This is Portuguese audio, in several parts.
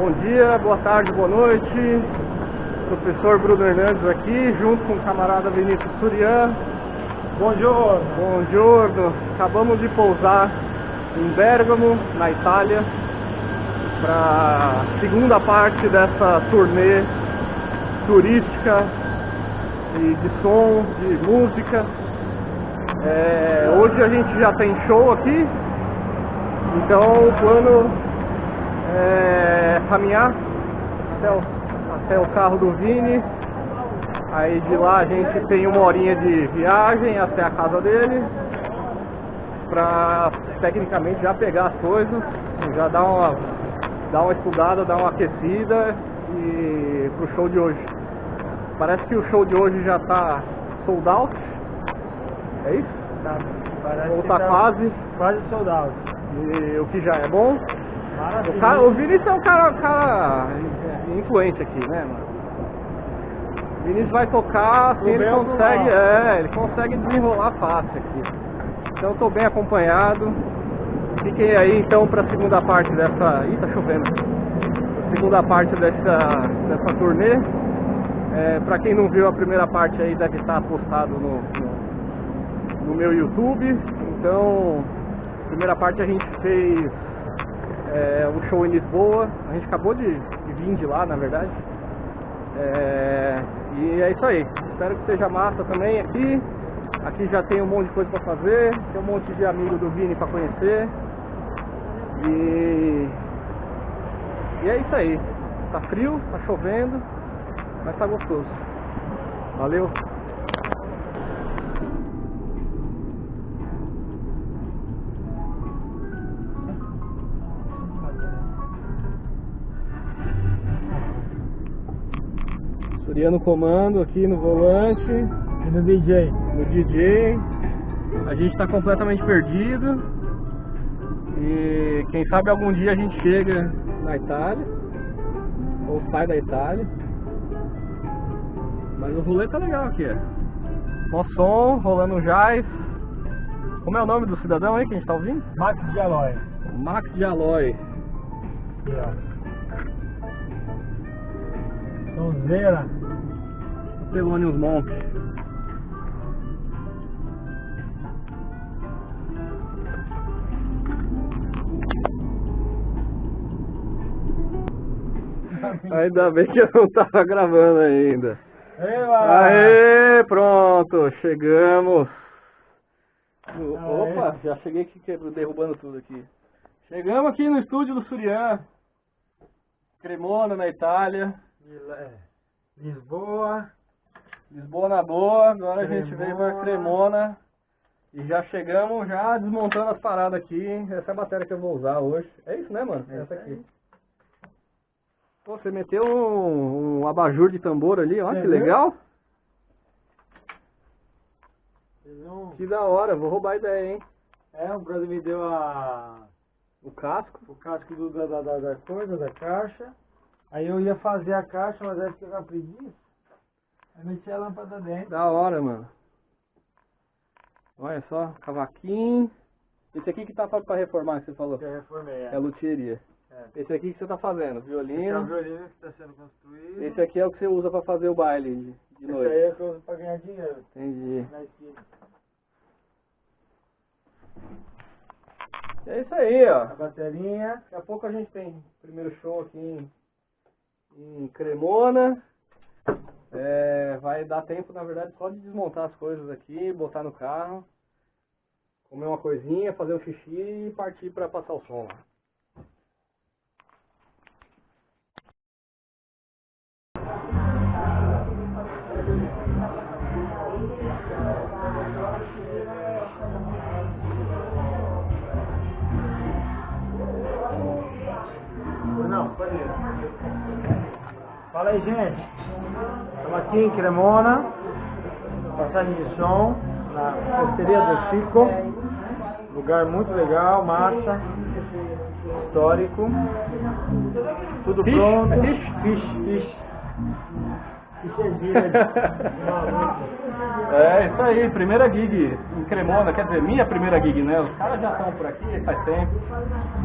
Bom dia, boa tarde, boa noite. Professor Bruno Hernandes aqui, junto com o camarada Vinícius Surian. Buongiorno. Buongiorno. Acabamos de pousar em Bergamo, na Itália, para a segunda parte dessa turnê turística e de som, de música. Hoje a gente já tem show aqui, então o plano é caminhar até o carro do Vini. Aí de lá a gente tem uma horinha de viagem até a casa dele, pra tecnicamente já pegar as coisas, já dar uma estudada, dar uma aquecida e pro show de hoje. Parece que o show de hoje já tá sold out, é isso? Tá, parece Ou que tá quase sold out. E o que já é bom. O Vinícius é um cara influente aqui, né, mano? O Vinícius vai tocar, assim, ele consegue desenrolar fácil aqui. Então eu tô bem acompanhado. Fiquem aí então pra segunda parte dessa... Ih, tá chovendo. Segunda parte dessa turnê. Pra quem não viu a primeira parte aí, deve estar postado no meu YouTube. Então, primeira parte a gente fez um show em Lisboa. A gente acabou de vir de lá, na verdade. E é isso aí. Espero que seja massa também aqui. Aqui já tem um monte de coisa pra fazer. Tem um monte de amigo do Vini pra conhecer. E é isso aí. Tá frio, tá chovendo, mas tá gostoso. Valeu! Surian no comando, aqui no volante. E no DJ. No DJ. A gente tá completamente perdido. E quem sabe algum dia a gente chega na Itália. Ou sai da Itália. Mas o rolê tá legal aqui, Mó som, rolando um jazz. Como é o nome do cidadão aí que a gente tá ouvindo? Max Dialloy. Max Dialloy. Aqui, ó. Sonzeira. Thelonious Monk. Ainda bem que eu não tava gravando ainda. Aê, pronto, chegamos. Opa, já cheguei aqui derrubando tudo aqui. Chegamos aqui no estúdio do Surian. Cremona, na Itália. Lisboa na boa, agora Cremona. A gente veio pra Cremona. E já chegamos já desmontando as paradas aqui. Essa é a bateria que eu vou usar hoje. É isso, né, mano? Essa aqui. Pô, você meteu um abajur de tambor ali, ó, que legal. Que da hora, vou roubar a ideia, hein? O brother me deu o casco da coisa, da caixa. Aí eu ia fazer a caixa, mas aí fiquei com a preguiça. Aí meti a lâmpada dentro. Da hora, mano. Olha só, cavaquinho. Esse aqui que tá pra reformar, que você falou? Que eu reformei, É luthieria. Esse aqui que você tá fazendo, violino. Esse é o violino que está sendo construído. Esse aqui é o que você usa pra fazer o baile de noite. Esse aí é o que eu uso pra ganhar dinheiro. Entendi. Na esquina. É isso aí, ó. A bateria. Daqui a pouco a gente tem o primeiro show aqui em Cremona. Vai dar tempo, na verdade, só de desmontar as coisas aqui, botar no carro, comer uma coisinha, fazer um xixi e partir pra passar o som lá. Não, pode ir. Fala aí, gente. Estamos aqui em Cremona, passagem de som, na Osteria do Chico. Lugar muito legal, massa, histórico. Tudo pronto. Fish. É isso aí, primeira gig em Cremona, quer dizer, minha primeira gig, né? Os caras já estão por aqui faz tempo.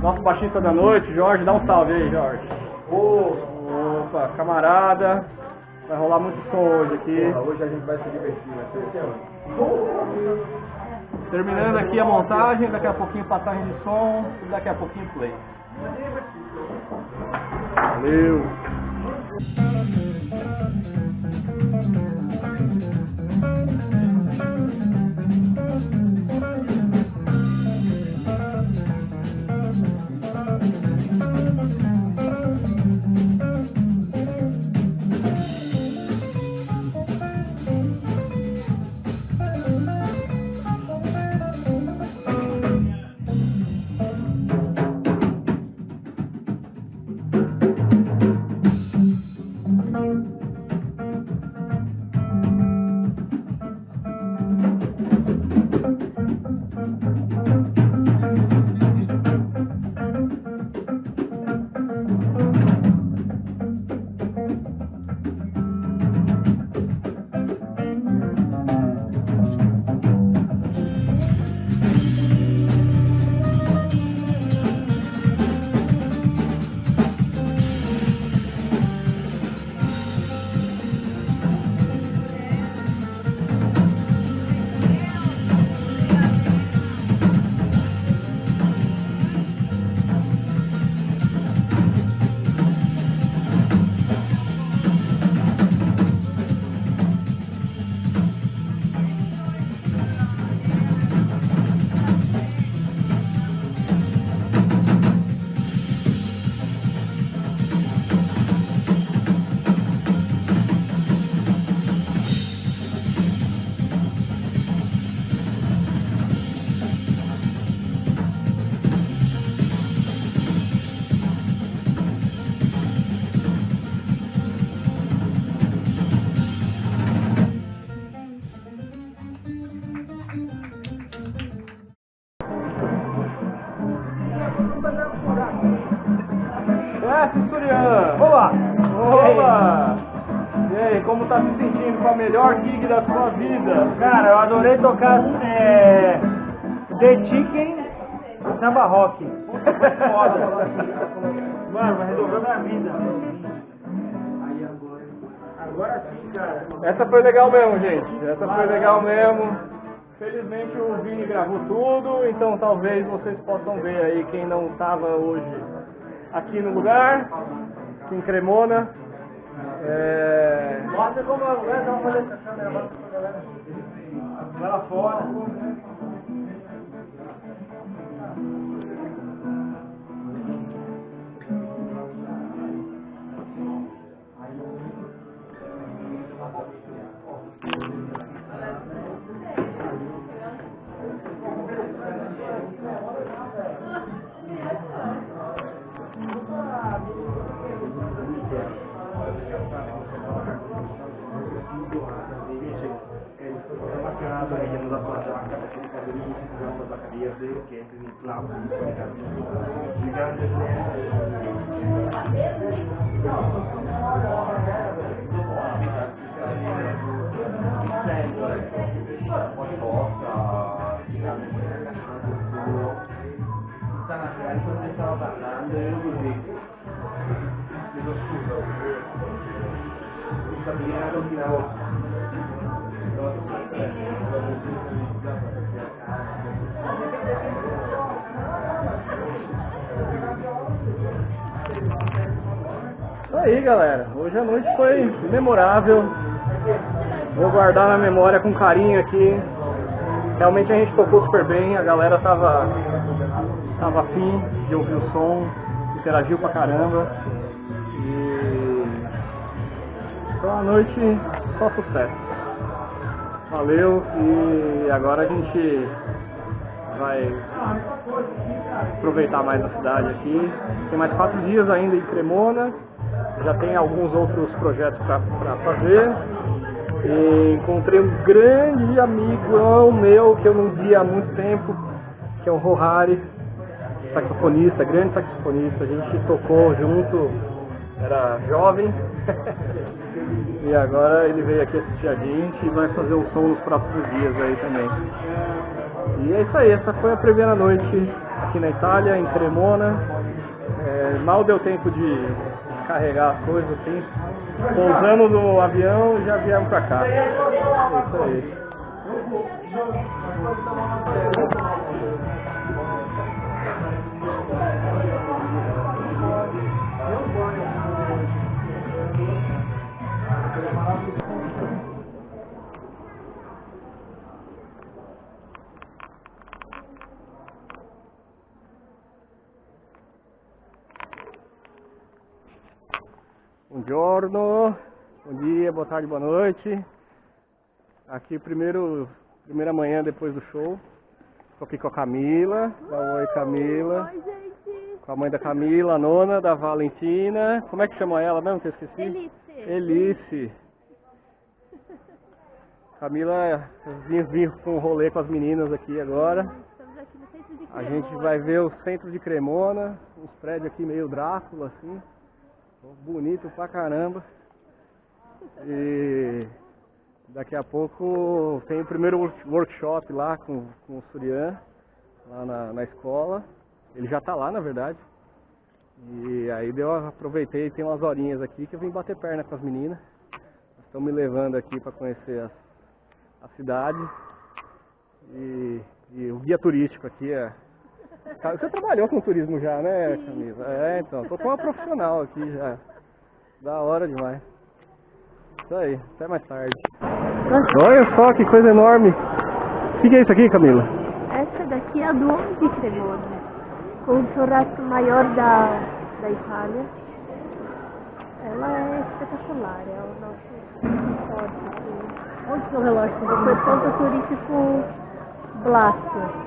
Nosso baixista da noite, Jorge, dá um salve aí, Jorge. Opa, camarada. Vai rolar muito som hoje aqui. Hoje a gente vai se divertir, vai ser Terminando aqui a montagem, daqui a pouquinho passagem de som e daqui a pouquinho play. Valeu! Chefe Surian! Olá! Olá! E aí, como tá se sentindo com a melhor gig da sua vida? Cara, eu adorei tocar The Chicken samba rock. Foda. Mano, mas resolveu minha vida. Agora sim, cara. Essa foi legal mesmo, gente. Essa foi legal mesmo. Felizmente o Vini gravou tudo, então talvez vocês possam ver aí quem não estava hoje aqui no lugar, aqui em Cremona. Mostra como é o lugar, dá uma fazer essa câmera, mostra pra galera. Vai lá fora. Isso aí, galera. Hoje a noite foi memorável. Vou guardar na memória com carinho aqui. Realmente a gente tocou super bem, a galera tava afim de ouvir o som, interagiu pra caramba. E foi uma noite só sucesso. Valeu, e agora a gente vai aproveitar mais a cidade aqui. Tem mais 4 dias ainda em Cremona, já tem alguns outros projetos para fazer. E encontrei um grande amigo meu que eu não via há muito tempo, que é o Rohari, saxofonista, grande saxofonista. A gente tocou junto, era jovem, e agora ele veio aqui assistir a gente e vai fazer o som nos próximos dias aí também. E é isso aí, essa foi a primeira noite aqui na Itália, em Cremona. Mal deu tempo de carregar as coisas assim. Pousamos no avião e já viemos pra cá. É isso aí. Buongiorno, bom dia, boa tarde, boa noite. Aqui primeira manhã depois do show. Tô aqui com a Camila. Dá um oi, Camila. Oi, gente. Com a mãe da Camila, a nona da Valentina. Como é que chama ela mesmo que eu esqueci? Elice. Elice. Camila vim com um rolê com as meninas aqui agora. Estamos aqui no centro de A Cremona. gente vai ver o centro de Cremona, uns prédios aqui meio Drácula, assim. Bonito pra caramba. E daqui a pouco tem o primeiro workshop lá com o Surian, lá na escola. Ele já tá lá, na verdade. E aí aproveitei, tem umas horinhas aqui que eu vim bater perna com as meninas. Estão me levando aqui para conhecer a cidade. E o guia turístico aqui é... Você trabalhou com turismo já, né, Camila? É, então, tô com uma profissional aqui já. Da hora demais. Isso aí, até mais tarde. Olha só que coisa enorme. O que é isso aqui, Camila? Essa daqui é a Duomo de Cremona, o churrasco maior da Itália. Ela é espetacular, é o nosso forte aqui. Onde está o relógio? Foi ponto turístico Blasco.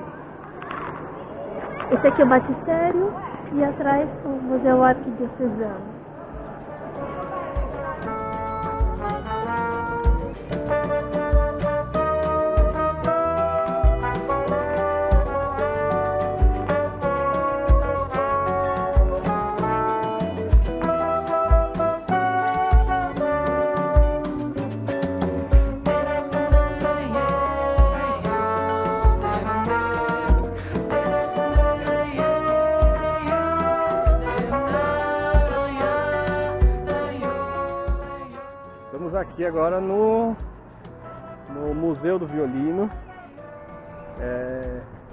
Esse aqui é o batistério e atrás o Museu Arquidiocesano. Estamos aqui agora no Museu do Violino.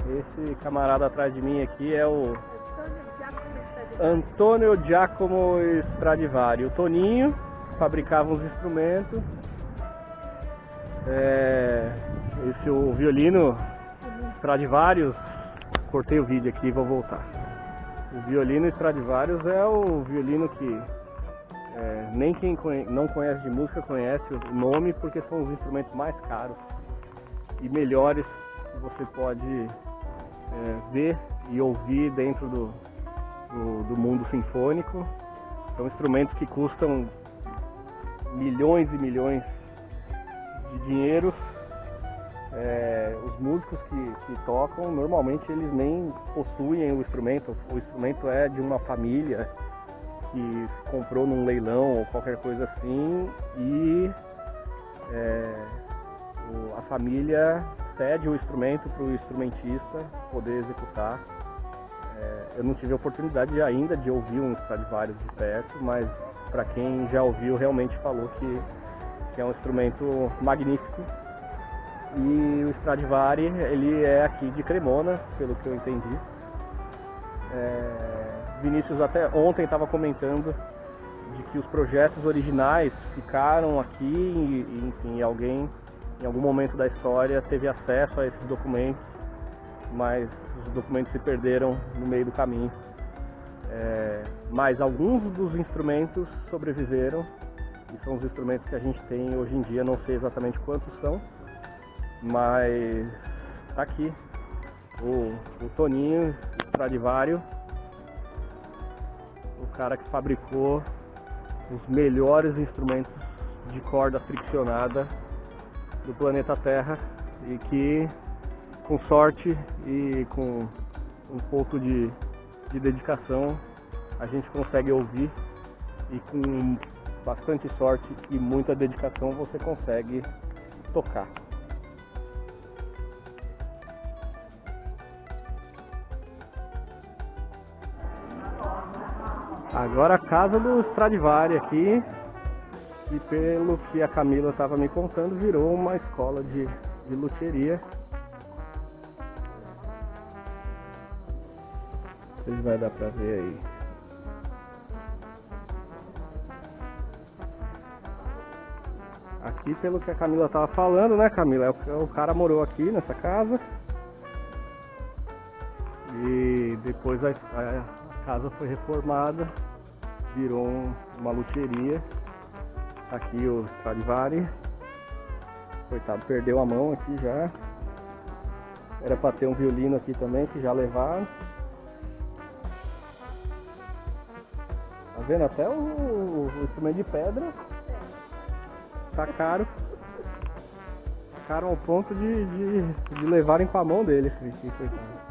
Esse camarada atrás de mim aqui é o Antonio Giacomo Stradivari. O Toninho fabricava uns instrumentos. O violino Stradivarius, cortei o vídeo aqui e vou voltar. O violino Stradivarius é o violino que nem quem não conhece de música conhece o nome, porque são os instrumentos mais caros e melhores que você pode ver e ouvir dentro do mundo sinfônico. São instrumentos que custam milhões e milhões de dinheiros. Os músicos que tocam, normalmente eles nem possuem o instrumento é de uma família que comprou num leilão ou qualquer coisa assim, e a família cede o instrumento para o instrumentista poder executar. Eu não tive a oportunidade ainda de ouvir um Stradivarius de perto, mas para quem já ouviu realmente falou que é um instrumento magnífico. E o Stradivari, ele é aqui de Cremona, pelo que eu entendi. Vinícius até ontem estava comentando de que os projetos originais ficaram aqui e enfim, alguém em algum momento da história teve acesso a esses documentos, mas os documentos se perderam no meio do caminho. Mas alguns dos instrumentos sobreviveram e são os instrumentos que a gente tem hoje em dia, não sei exatamente quantos são, mas tá aqui o Toninho Stradivari, o cara que fabricou os melhores instrumentos de corda friccionada do planeta Terra e que, com sorte e com um pouco de dedicação, a gente consegue ouvir, e com bastante sorte e muita dedicação você consegue tocar. Agora a casa do Stradivari aqui, e pelo que a Camila estava me contando, virou uma escola de luthieria. Não sei se vai dar pra ver aí. Aqui, pelo que a Camila estava falando, né, Camila? O cara morou aqui nessa casa. E depois a casa foi reformada, virou uma luthieria. Aqui o Stradivari. Coitado, perdeu a mão aqui já. Era para ter um violino aqui também, que já levaram. Tá vendo? Até o instrumento de pedra tá caro. Caro ao ponto de levarem com a mão dele. Coitado.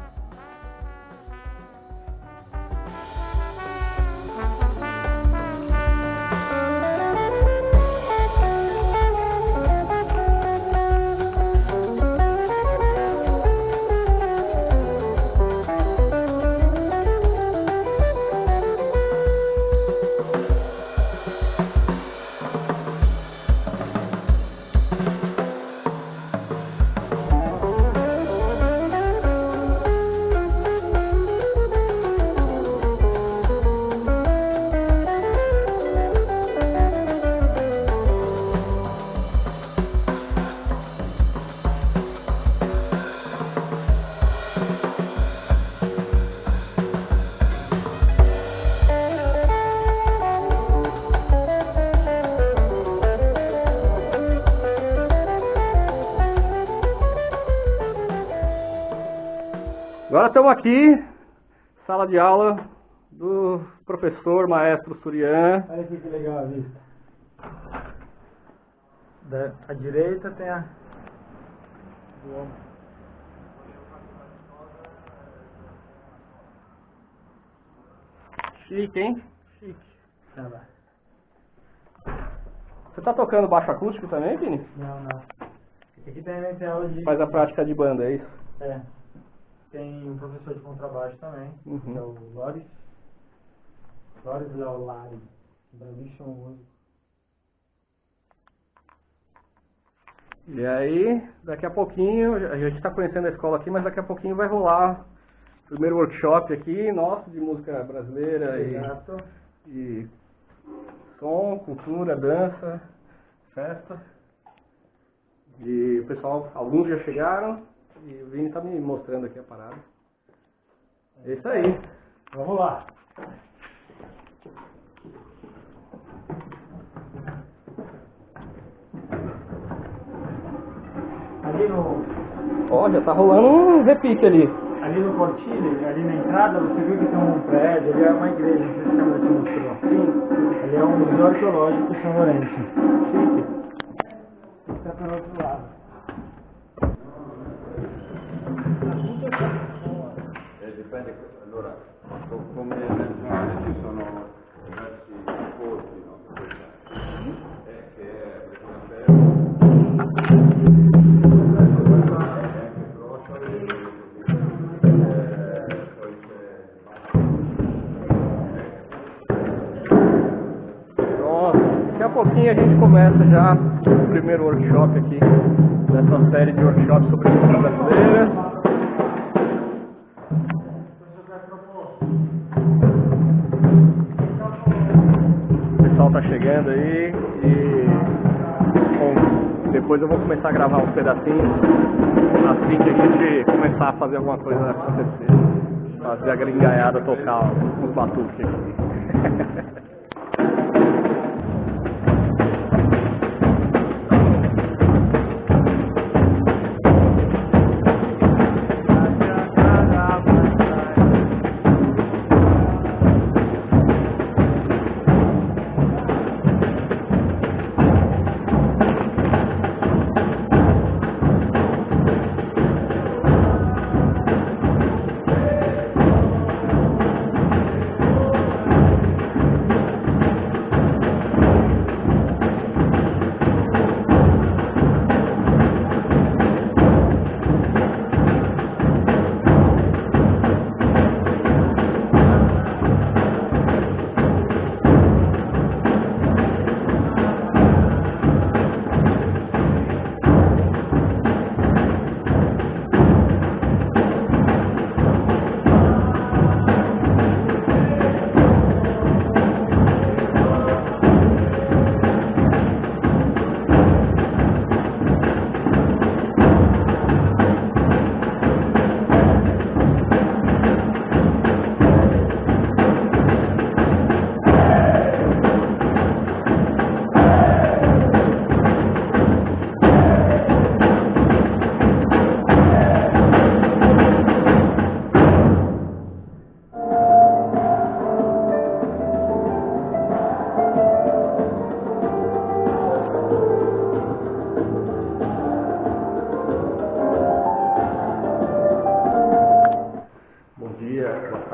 Agora estamos aqui, sala de aula do professor maestro Surian. Olha aqui que legal a vista. À direita tem a... Chique, hein? Chique. Tá lá. Você tá tocando baixo acústico também, Vini? Não. Aqui tem aula de... Faz a prática de banda, é isso? É. Tem um professor de contrabaixo também, que é o Loris Leolari, bravíssimo músico. E aí, daqui a pouquinho, a gente está conhecendo a escola aqui, mas daqui a pouquinho vai rolar o primeiro workshop aqui, nosso, de música brasileira. Exato. E som, cultura, dança, festa. E o pessoal, alguns já chegaram. E o Vini tá me mostrando aqui a parada. É isso aí. Vamos lá. Ali no... Ó, já tá rolando um repique ali. Ali no Portilho, ali na entrada, você viu que tem um prédio, ali é uma igreja, não sei se a câmera te mostrou. Sim. Ali é um museu arqueológico de São Lourenço. Chique. Está pelo outro lado. Dipende, allora, come nel mare ci sono diversi corsi, no? Che è Pronto, daqui a pouquinho a gente começa já o primeiro workshop aqui, dessa série de workshops sobre música brasileira. O pessoal tá chegando aí e bom, depois eu vou começar a gravar uns pedacinhos assim que a gente começar a fazer alguma coisa acontecer. Fazer a gringaiada tocar uns batuques aqui.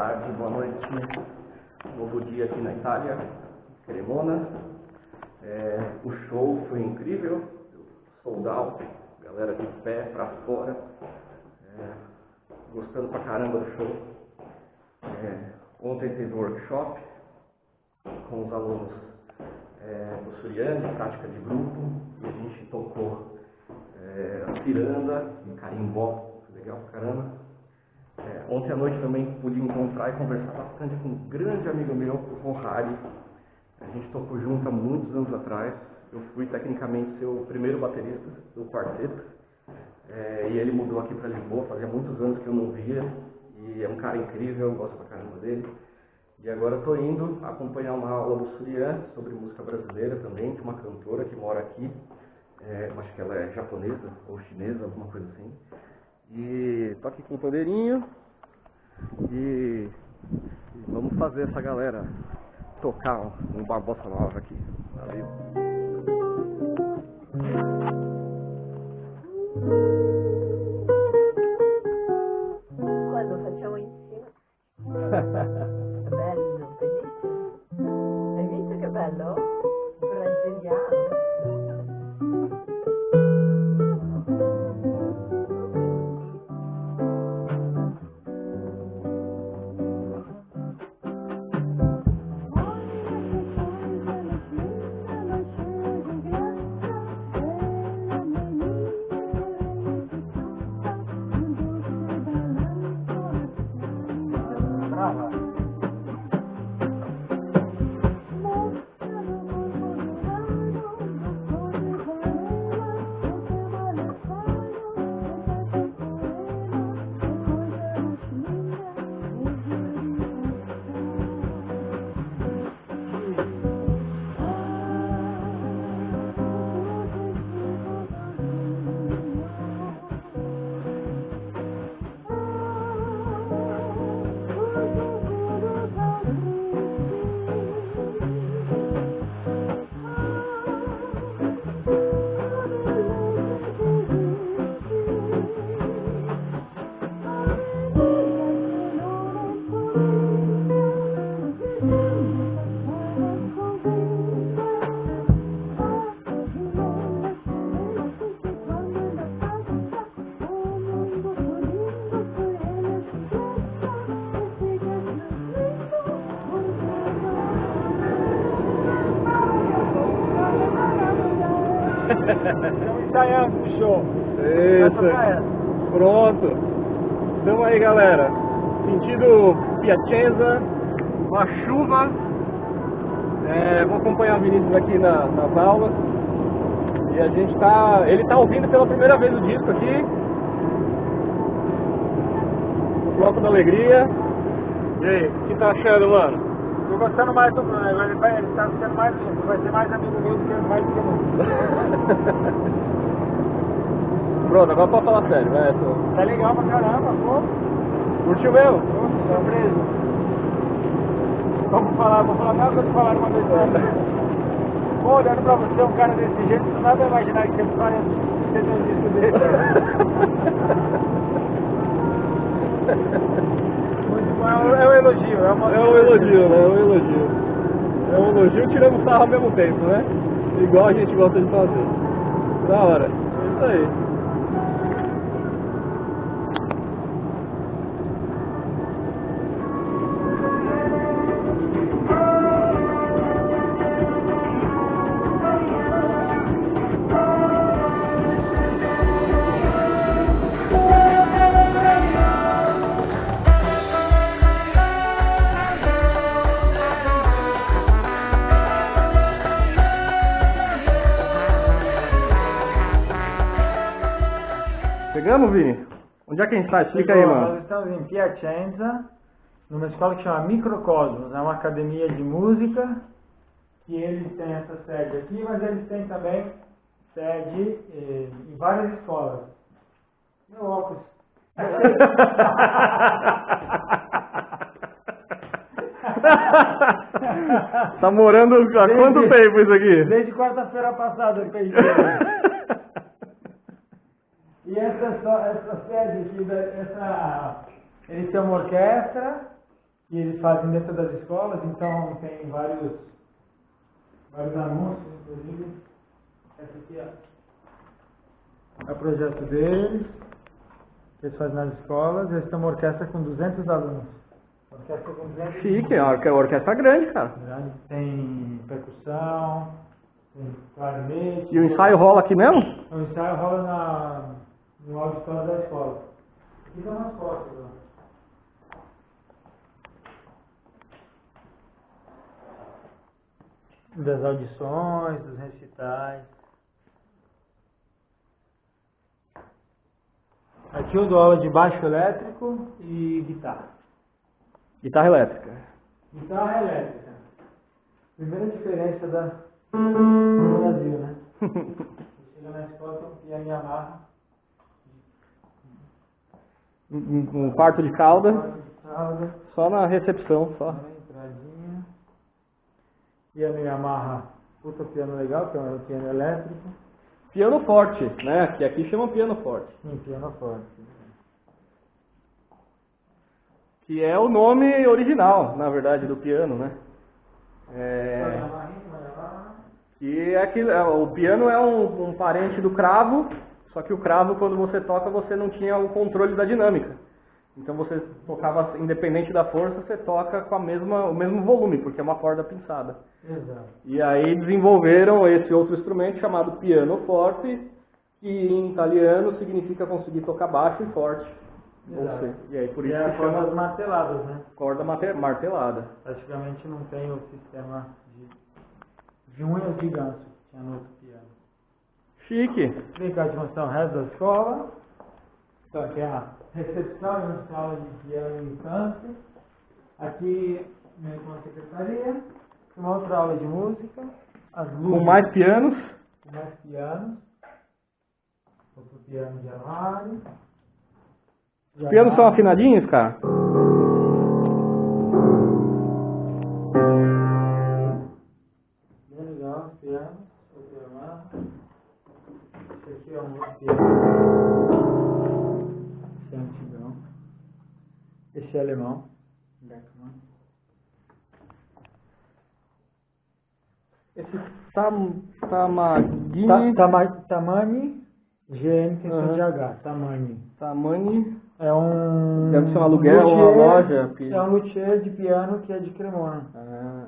tarde, boa noite. Novo dia aqui na Itália, Cremona. O show foi incrível, sold out, galera de pé pra fora, gostando pra caramba do show. Ontem teve um workshop com os alunos do Suriane, prática de grupo, e a gente tocou a ciranda e carimbó, foi legal pra caramba. Ontem à noite também pude encontrar e conversar bastante com um grande amigo meu, o Rohari. A gente tocou junto há muitos anos atrás. Eu fui tecnicamente seu primeiro baterista do quarteto. E ele mudou aqui para Lisboa, fazia muitos anos que eu não via. E é um cara incrível, eu gosto pra caramba dele. E agora estou indo acompanhar uma aula do Surian sobre música brasileira também, de uma cantora que mora aqui. Acho que ela é japonesa ou chinesa, alguma coisa assim. E tô aqui com o pandeirinho e vamos fazer essa galera tocar um Bossa Nova aqui. Valeu! Quando facciamo insieme è bello, bellissimo. Hai visto che bello? Brasiliano. Estamos ensaiando o show. Isso. Pronto. Estamos aí, galera. Sentido Piacenza, uma chuva. Vou acompanhar o Vinícius aqui nas aulas. E a gente ele tá ouvindo pela primeira vez o disco aqui. O Bloco da Alegria. E aí, o que tá achando, mano? Tô gostando mais do Bruno, ele tá sendo mais, vai ser mais amigo meu do que mais do que eu. Pronto, agora pode falar sério, né? Tá legal pra caramba, pô. Curtiu mesmo? Pô, surpresa. Vou falar a mesma coisa que falaram uma vez antes. Pô, olhando pra você, um cara desse jeito, não dá pra imaginar que você vai ter um disco dele. Muito bom, é um elogio. É um elogio, né? É um elogio. É um elogio tirando sarro ao mesmo tempo, né? Igual a gente gosta de fazer. Da hora. É isso aí. Chegamos, Vini? Onde é que a gente está? Explica aí, mano. Nós estamos em Piacenza, numa escola que chama Microcosmos. É uma academia de música, que eles têm essa sede aqui, mas eles têm também sede em várias escolas. Meu óculos. Tá morando há quanto tempo isso aqui? Desde quarta-feira passada eu perdi. E essa sede aqui, eles têm uma orquestra, que eles fazem dentro das escolas, então tem vários anúncios, inclusive. Esse aqui é o projeto deles, que eles fazem nas escolas. Eles têm uma orquestra com 200 alunos. Orquestra com 200 Chique, é uma orquestra grande, cara. Tem percussão, tem clarinete. E o ensaio rola aqui mesmo? O ensaio rola no auditório da escola. Aqui dá umas fotos. Ó. Das audições, dos recitais. Aqui eu dou aula de baixo elétrico e guitarra. Guitarra elétrica. Guitarra elétrica. Primeira diferença no Brasil, né? Você chega na escola, tem um piano Yamaha. Um quarto de cauda, só na recepção, só. Entradinha. Piano Yamaha, puta piano legal, que é um piano elétrico. Piano forte, né? Que aqui chama piano forte. Sim, piano forte. Que é o nome original, na verdade, do piano, né? Que é aquilo, o piano é um parente do cravo, só que o cravo, quando você toca, você não tinha o controle da dinâmica. Então você tocava, independente da força, você toca com o mesmo volume, porque é uma corda pinçada. Exato. E aí desenvolveram esse outro instrumento chamado piano forte, que em italiano significa conseguir tocar baixo e forte. Exato. E aí por E isso é que chama cordas marteladas, né? corda martelada. Praticamente não tem o sistema de unhas de ganso que tinha no outro piano. Chique. Vem cá te mostrar o resto da escola. Então aqui é a recepção e uma sala de piano e canto. Aqui uma secretaria. Uma outra aula de música. As luzes. Com mais pianos. Com mais pianos. Outro piano de armário. Os pianos são afinadinhos, cara? Bem legal os pianos. Outro armário. Esse aqui é um outro piano. Esse é antigão. Esse é alemão. Beckmann. Esse Tamagini. Tamani, GM tem som de H. Tamani. É um... Deve ser um aluguel, uma loja. É um luthier de piano que é de Cremona. Ah.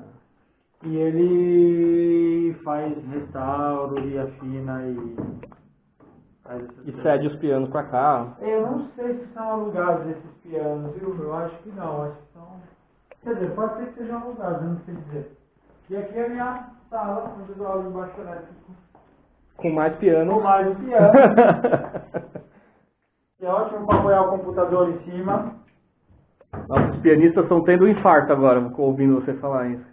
E ele faz restauro e afina e faz essas E coisas. cede os pianos pra cá. Eu não sei se são alugados esses pianos, viu? Eu acho que não, acho que são... Quer dizer, pode ser que sejam alugados, eu não sei dizer. E aqui é a minha sala, onde eu dou aula de baixo elétrico. Com mais pianos. Com mais piano. Que é ótimo para apoiar o computador em cima. Nossa, os pianistas estão tendo um infarto agora, ouvindo você falar isso.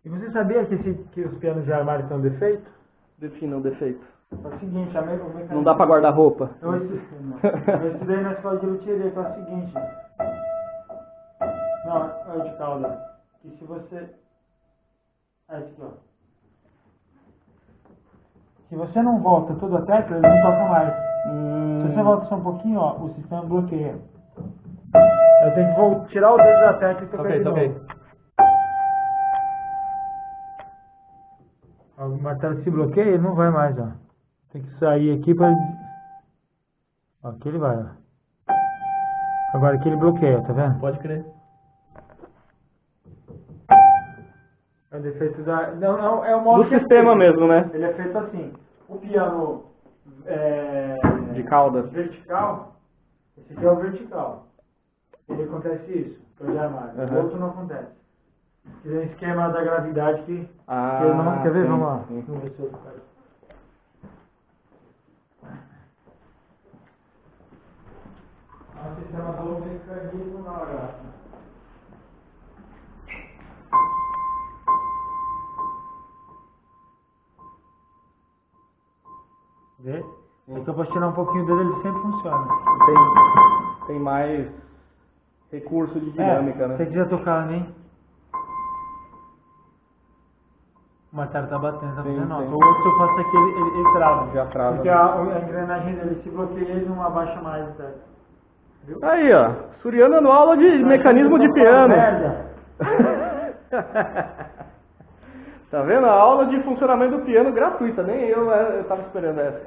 E você sabia que os pianos de armário têm um defeito? Defina o defeito. É o seguinte, o mecanismo... Não dá pra guardar roupa. Eu estudei na escola de luthieria, que é o seguinte... Não, é o de cauda. Que se você... É esse aqui, ó. Se você não volta toda a tecla, ele não toca mais. Se você volta só um pouquinho, ó, o sistema bloqueia. Eu tenho que tirar o dedo da tecla e tocar de novo. Ó, o martelo se bloqueia, ele não vai mais, ó. Tem que sair aqui para... Ó, aqui ele vai, ó. Agora aqui ele bloqueia, tá vendo? Pode crer. É o defeito da... Não, é o modo Do sistema mesmo, né? Ele é feito assim. O piano De cauda. vertical, esse aqui é o vertical. Ele acontece isso, que é o de armário. O outro não acontece. Porque tem um esquema da gravidade que ele não... Quer ver? Sim, Vamos lá. sim. Vamos ver se eu faz. É um sistema do mecanismo na lagarta. Vê? Então para tirar um pouquinho dele, ele sempre funciona. Tem mais recurso de dinâmica, Se você né? quiser tocar nem. O martelo tá batendo, tá Sim, fazendo nota. sim. O outro, se eu faço aqui, ele trava. Já trava. Porque a engrenagem dele, se bloqueia, ele não abaixa mais. Tá? Aí, ó. Suriano dando aula de mecanismo de piano. Tá vendo? A aula de funcionamento do piano gratuita. Nem eu tava esperando essa.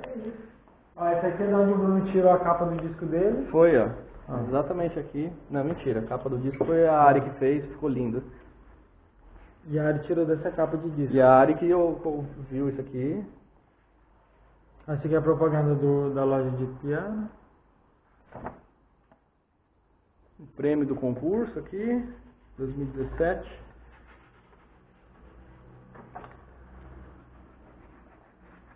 Ó, essa aqui é de onde o Bruno tirou a capa do disco dele. Foi, ó. Exatamente aqui. Não, mentira. A capa do disco foi a Ari que fez. Ficou lindo. E a Ari tirou dessa capa de disco. E a Ari que viu isso aqui. Essa aqui é a propaganda da loja de piano. O prêmio do concurso aqui, 2017.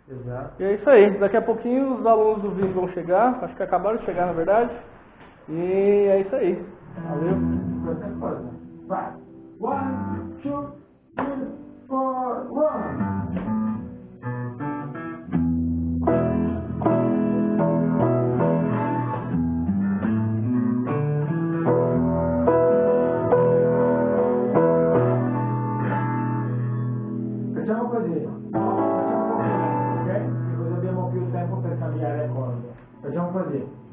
Exato. E é isso aí. Daqui a pouquinho os alunos do Vini vão chegar. Acho que acabaram de chegar, na verdade. E é isso aí. Valeu. Vai. 1, 2, 3, 4, 1. Facciamo così, ok? Che così abbiamo più tempo per cambiare accordo. Facciamo così.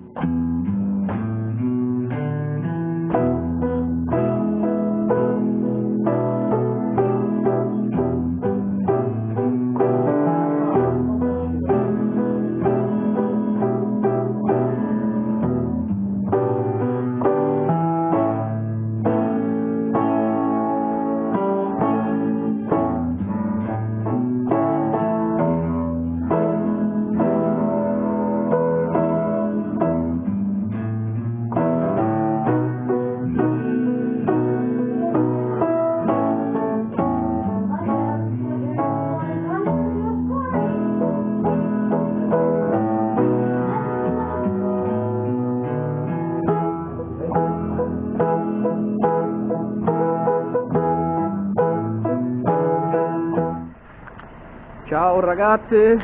Ciao ragazzi,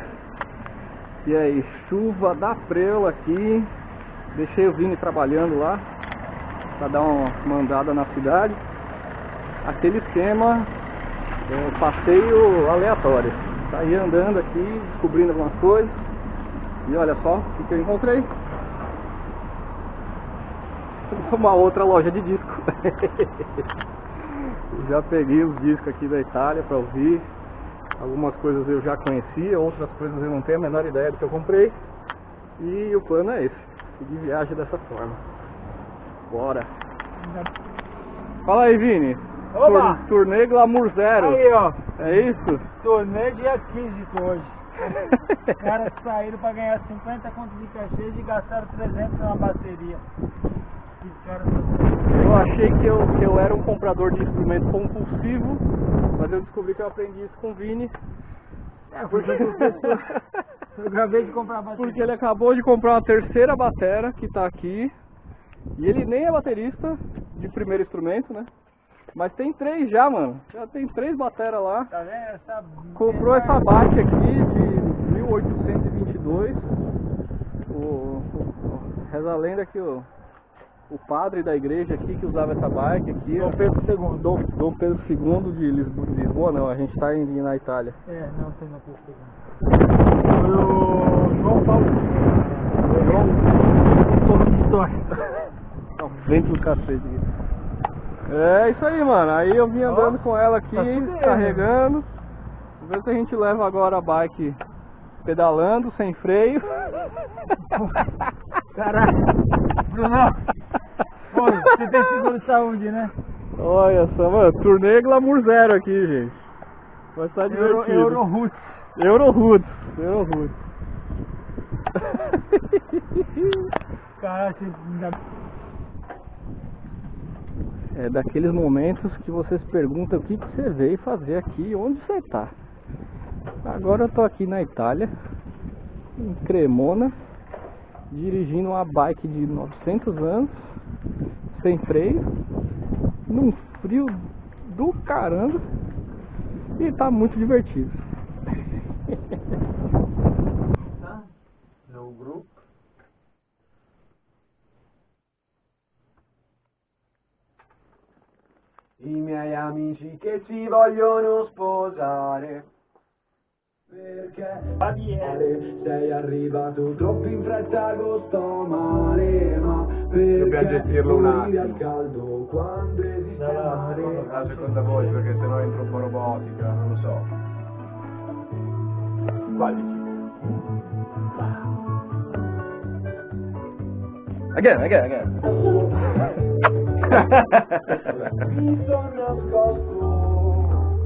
e aí, chuva da preula aqui. Deixei o Vini trabalhando lá para dar uma andada na cidade. Aquele esquema, passeio aleatório. Saí andando aqui, descobrindo algumas coisas. E olha só o que eu encontrei. Uma outra loja de disco. Já peguei os discos aqui da Itália para ouvir. Algumas coisas eu já conhecia, outras coisas eu não tenho a menor ideia do que eu comprei. E o plano é esse, seguir viagem dessa forma. Bora! Fala aí, Vini. Oba! Turnê Glamour Zero. Aí, ó. É isso? Torneio de aquisito hoje. Os caras saíram pra ganhar 50 contos de cachê e gastaram 300 numa bateria. Que cara. Eu achei que eu era um comprador de instrumento compulsivo, mas eu descobri que eu aprendi isso com o Vini. Porque eu acabei de comprar a bateria. Porque ele acabou de comprar uma terceira batera que tá aqui. E ele nem é baterista de primeiro instrumento, né? Mas tem 3 já, mano. Já tem 3 bateras lá. Tá vendo? Comprou essa bike aqui de 1822. Reza a lenda que o padre da igreja aqui que usava essa bike aqui. Dom Pedro II. Dom Pedro II de Lisboa, não, a gente tá na Itália. É, não tem Dom Pedro II. Foi o João Paulo II. Torre de história. Não, vento do cacete aqui. É isso aí, mano. Aí eu vim andando com ela aqui, carregando. Vamos ver se a gente leva agora a bike pedalando, sem freio. Caralho. Bruno, pô, você tem seguro de saúde, né? Olha só, mano. Turnê Glamour Zero aqui, gente. Vai estar divertido. Euroroots. Euroroots. Caralho, você ainda... É daqueles momentos que você se pergunta o que você veio fazer aqui, onde você tá. Agora eu tô aqui na Itália, em Cremona, dirigindo uma bike de 900 anos, sem freio, num frio do caramba, e tá muito divertido. No grupo. I miei amici che si vogliono sposare, perché sei arrivato troppo in fretta con sto male, ma per a gestirlo un Morire al attimo. caldo quando esiste il mare. La seconda voce perché sennò è troppo robotica, non lo so. Qua dici. Again. Mi sono nascosto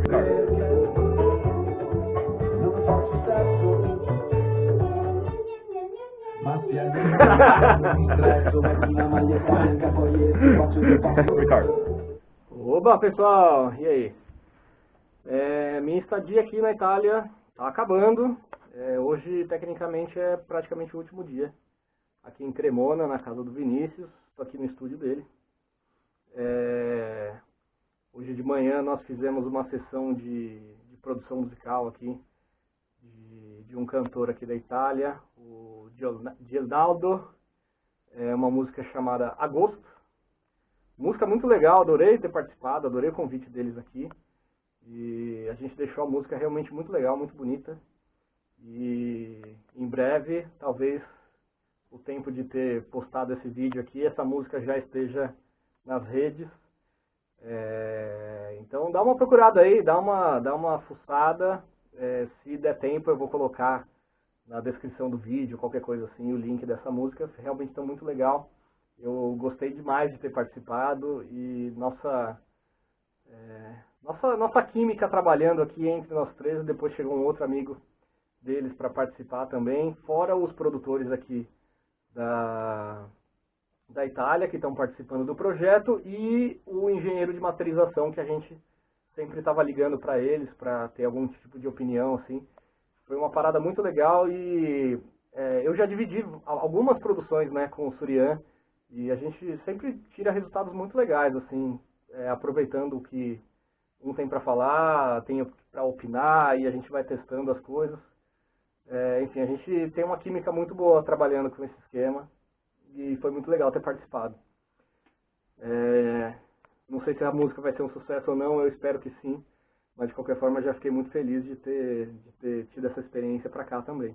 perché non faccio sesso. Ma piano mi stresso, metto una maglietta bianca poi faccio due passi. Ricardo. Oba, pessoal, e aí? Minha estadia aqui na Itália está acabando. Hoje, tecnicamente, é praticamente o último dia. Aqui em Cremona, na casa do Vinícius. Estou aqui no estúdio dele. Hoje de manhã nós fizemos uma sessão de produção musical aqui de um cantor aqui da Itália, o Gilnaldo. É uma música chamada Agosto. Música muito legal, adorei ter participado, adorei o convite deles aqui. E a gente deixou a música realmente muito legal, muito bonita. E em breve, talvez o tempo de ter postado esse vídeo aqui, essa música já esteja nas redes. Então dá uma procurada aí, dá uma fuçada. Se der tempo eu vou colocar na descrição do vídeo, qualquer coisa assim, o link dessa música. Realmente está muito legal. Eu gostei demais de ter participado e nossa química trabalhando aqui entre nós três. Depois chegou um outro amigo deles para participar também, fora os produtores aqui da Itália que estão participando do projeto e o engenheiro de masterização que a gente sempre estava ligando para eles para ter algum tipo de opinião assim. Foi uma parada muito legal e eu já dividi algumas produções, né, com o Surian e a gente sempre tira resultados muito legais assim, aproveitando o que um tem para falar, tem para opinar e a gente vai testando as coisas. Enfim, a gente tem uma química muito boa trabalhando com esse esquema e foi muito legal ter participado. Não sei se a música vai ser um sucesso ou não, eu espero que sim, mas de qualquer forma já fiquei muito feliz de ter tido essa experiência para cá também.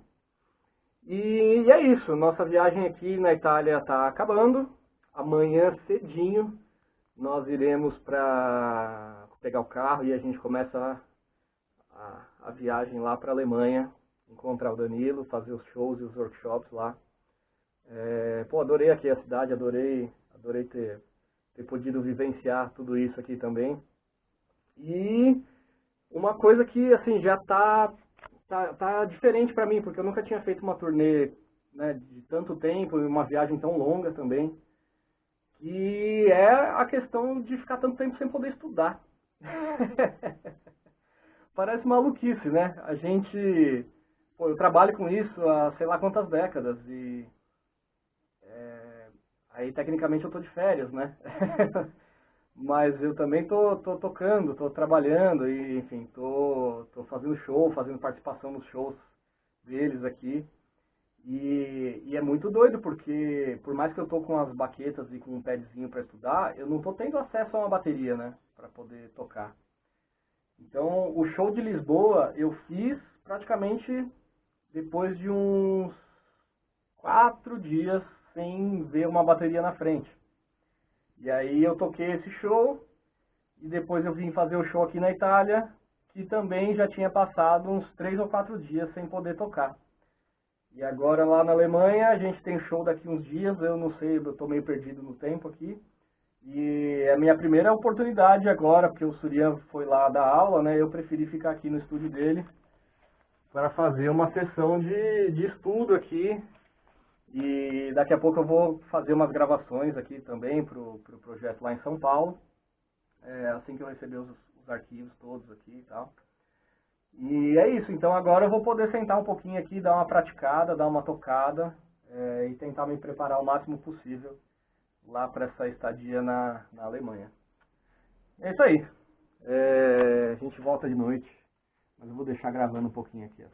E é isso, nossa viagem aqui na Itália está acabando. Amanhã cedinho nós iremos para pegar o carro e a gente começa a viagem lá para a Alemanha, encontrar o Danilo, fazer os shows e os workshops lá. Adorei aqui a cidade, adorei ter podido vivenciar tudo isso aqui também. E uma coisa que assim já tá diferente para mim, porque eu nunca tinha feito uma turnê, né, de tanto tempo e uma viagem tão longa também, que é a questão de ficar tanto tempo sem poder estudar. Parece maluquice, né? Eu trabalho com isso há sei lá quantas décadas e aí tecnicamente eu tô de férias, né? Mas eu também tô tocando, tô trabalhando e enfim, tô fazendo show, fazendo participação nos shows deles aqui. E é muito doido porque por mais que eu tô com as baquetas e com um padzinho para estudar, eu não tô tendo acesso a uma bateria, né, para poder tocar. Então, o show de Lisboa eu fiz praticamente depois de uns 4 dias sem ver uma bateria na frente. E aí eu toquei esse show e depois eu vim fazer o show aqui na Itália, que também já tinha passado uns 3 ou 4 dias sem poder tocar. E agora lá na Alemanha a gente tem show daqui uns dias, eu não sei, eu tô meio perdido no tempo aqui. E é a minha primeira oportunidade agora, porque o Surian foi lá dar aula, né? Eu preferi ficar aqui no estúdio dele para fazer uma sessão de estudo aqui. E daqui a pouco eu vou fazer umas gravações aqui também pro projeto lá em São Paulo. Assim que eu receber os arquivos todos aqui e tal. E é isso, então agora eu vou poder sentar um pouquinho aqui, dar uma praticada, dar uma tocada e tentar me preparar o máximo possível lá para essa estadia na Alemanha. É isso aí. A gente volta de noite, mas eu vou deixar gravando um pouquinho aqui.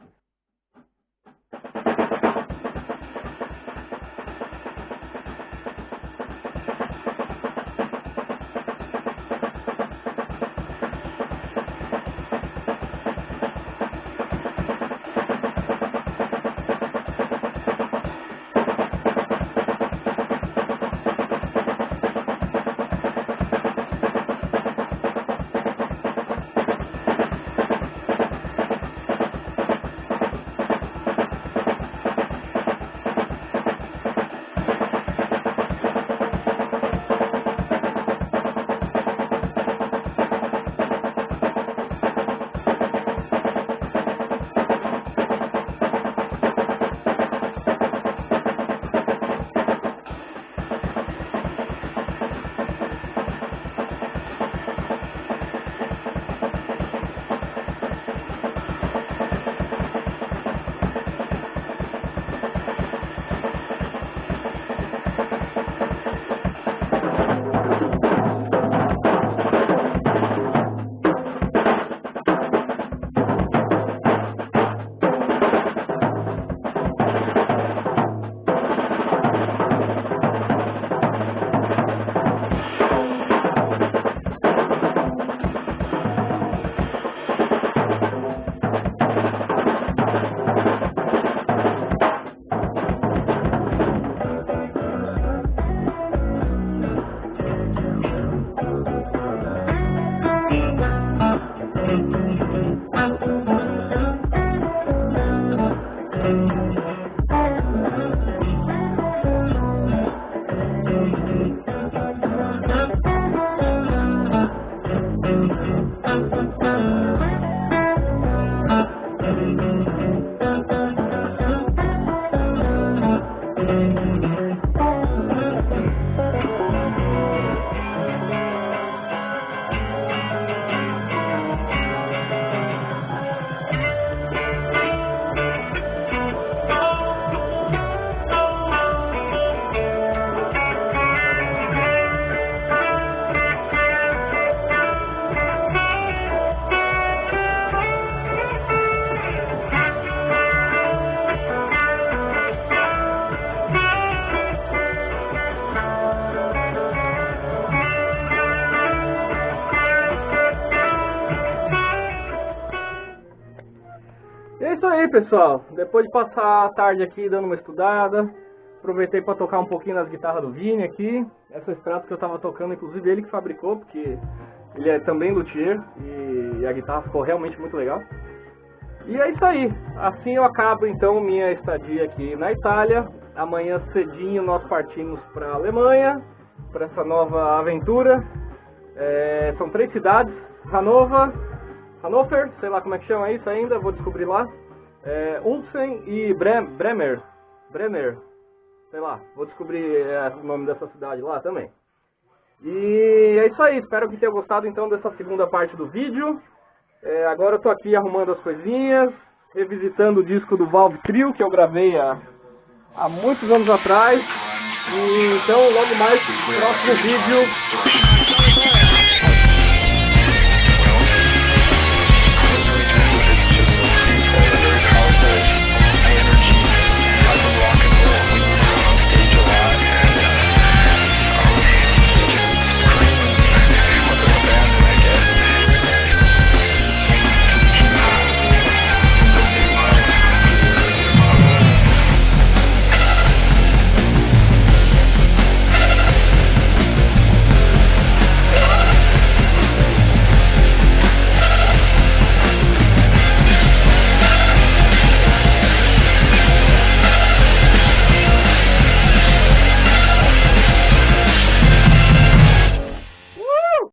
pessoal, depois de passar a tarde aqui dando uma estudada, aproveitei para tocar um pouquinho nas guitarras do Vini aqui. Essa Strato que eu tava tocando, inclusive ele que fabricou, porque ele é também luthier e a guitarra ficou realmente muito legal. E é isso aí, assim eu acabo então minha estadia aqui na Itália. Amanhã cedinho nós partimos para a Alemanha, para essa nova aventura. São 3 cidades, Hannover, sei lá como é que chama isso ainda, vou descobrir lá. Ulsen e Bremer, sei lá, vou descobrir o nome dessa cidade lá também. E é isso aí, espero que tenha gostado então dessa segunda parte do vídeo. Agora eu tô aqui arrumando as coisinhas, revisitando o disco do Valve Trio que eu gravei há muitos anos atrás. E então logo mais, próximo vídeo.